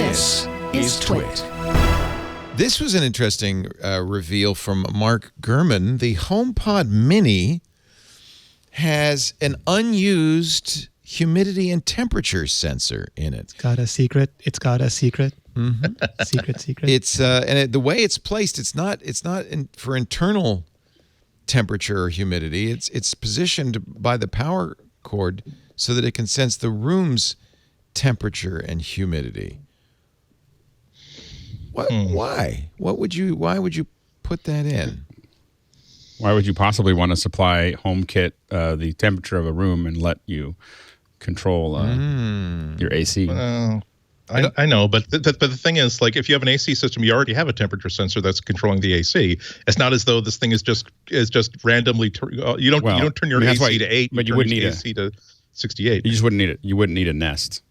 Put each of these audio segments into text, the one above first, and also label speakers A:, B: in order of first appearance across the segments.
A: This is TWiT.
B: This was an interesting reveal from Mark Gurman. The HomePod Mini has an unused humidity and temperature sensor in it.
C: It's got a secret.
B: Mm-hmm.
C: Secret.
B: It's the way it's placed. It's not for internal temperature or humidity. It's positioned by the power cord so that it can sense the room's temperature and humidity. Why? Why would you put that in?
D: Why would you possibly want to supply HomeKit the temperature of a room and let you control your AC?
E: I know, but the thing is, like, if you have an AC system, you already have a temperature sensor that's controlling the AC. It's not as though this thing is just randomly. You don't turn your AC to 8,
D: but you wouldn't need
E: AC to 68.
D: You just wouldn't need it. You wouldn't need a Nest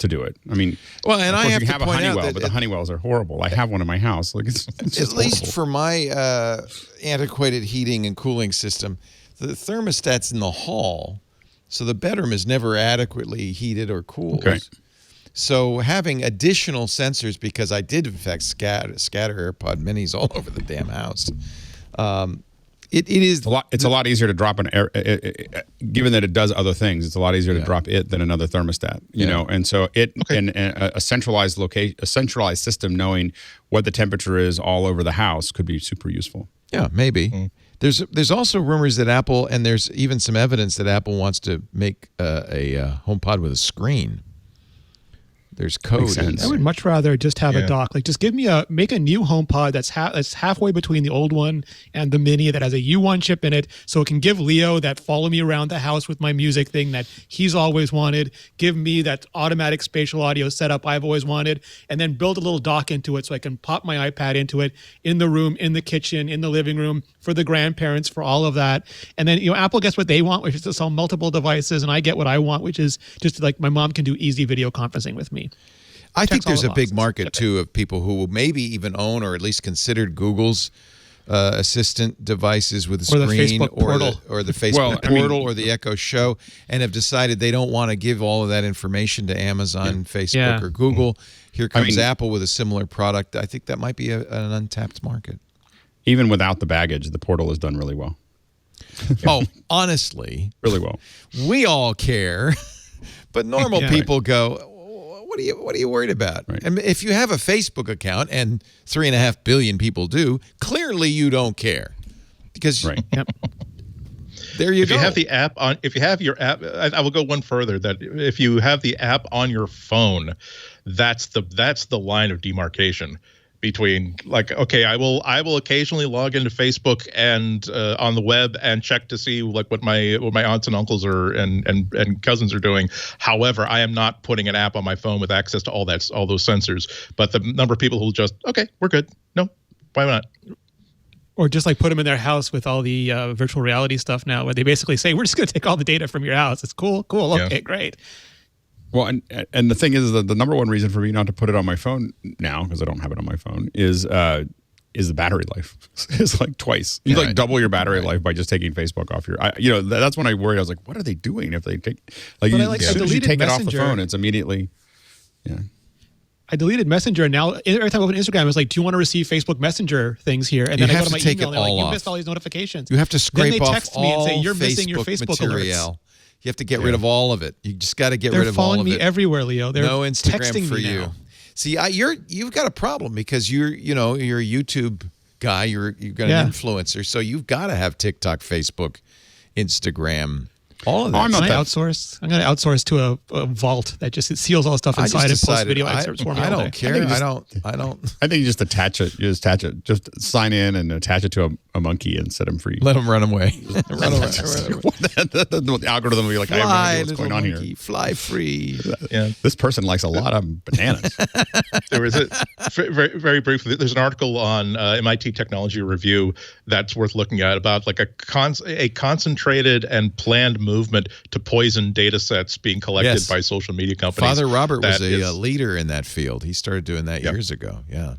D: to do it. I mean,
B: well, and I have
D: you
B: to
D: have a
B: point
D: Honeywell,
B: out that
D: but the Honeywells are horrible. I have one in my house. Like it's
B: at least for my antiquated heating and cooling system, the thermostat's in the hall, so the bedroom is never adequately heated or cooled.
D: Okay.
B: So having additional sensors, because I did in fact scatter AirPod Minis all over the damn house. It is
D: it's a lot easier to drop an air, given that it does other things. It's a lot easier to drop it than another thermostat, you know. And so a centralized system knowing what the temperature is all over the house could be super useful.
B: Yeah, maybe. There's also rumors that Apple, and there's even some evidence that Apple wants to make a HomePod with a screen. There's code.
C: I would much rather just have a dock. Like, just make a new HomePod that's halfway between the old one and the Mini that has a U1 chip in it, so it can give Leo that follow me around the house with my music thing that he's always wanted. Give me that automatic spatial audio setup I've always wanted, and then build a little dock into it so I can pop my iPad into it in the room, in the kitchen, in the living room, for the grandparents, for all of that. And then Apple gets what they want, which is to sell multiple devices, and I get what I want, which is just like my mom can do easy video conferencing with me.
B: I think there's a big market, too, of people who will maybe even own or at least considered Google's assistant devices with a screen, or the Facebook Portal or the Echo Show, and have decided they don't want to give all of that information to Amazon, Facebook, or Google. Here comes Apple with a similar product. I think that might be an untapped market.
D: Even without the baggage, the Portal has done really well.
B: Oh, honestly.
D: Really well.
B: We all care, but normal people go, what are you worried about?
D: Right.
B: And if you have a Facebook account, and 3.5 billion people do, clearly you don't care, because there you go.
E: If you have the app on, if you have your app, I will go one further. That if you have the app on your phone, that's the line of demarcation between, like, okay, I will occasionally log into Facebook and on the web and check to see like what my aunts and uncles and cousins are doing. However, I am not putting an app on my phone with access to all those sensors. But the number of people who just, okay, we're good. No, why not?
C: Or just like put them in their house with all the virtual reality stuff now, where they basically say, we're just going to take all the data from your house. It's cool. Okay, great.
D: Well, and the thing is that the number one reason for me not to put it on my phone now, because I don't have it on my phone, is the battery life. It's like twice. You double your battery life by just taking Facebook off your. That's when I worried. I was like, what are they doing if they take? Like, as soon as you take it off the phone, it's immediately. Yeah.
C: I deleted Messenger, and now every time I open Instagram, it's like, do you want to receive Facebook Messenger things here? And then I go to my email, and they're like, you missed all these notifications.
B: You have to scrape off
C: text me and say, you're missing your Facebook
B: material. You have to get rid of all of it. You just got to get rid of all of it.
C: They're following me everywhere, Leo. They're
B: no Instagram
C: texting
B: for
C: me
B: you.
C: Now.
B: See, you've got a problem because you're a YouTube guy. You've got an influencer, so you've got to have TikTok, Facebook, Instagram, all of that.
C: I'm going to outsource to a vault that just seals all the stuff inside and posts video excerpts for me.
B: I don't care. I don't.
D: I think you just attach it. Just sign in and attach it to a monkey and set him free.
B: Let him run away.
D: The algorithm will be like, I have no idea what's going on here.
B: Fly free.
D: Yeah. This person likes a lot of bananas.
E: There was very, very briefly. There's an article on MIT Technology Review that's worth looking at about like a concentrated and planned movement to poison data sets being collected by social media companies.
B: Father Robert was a leader in that field. He started doing that years ago. Yeah.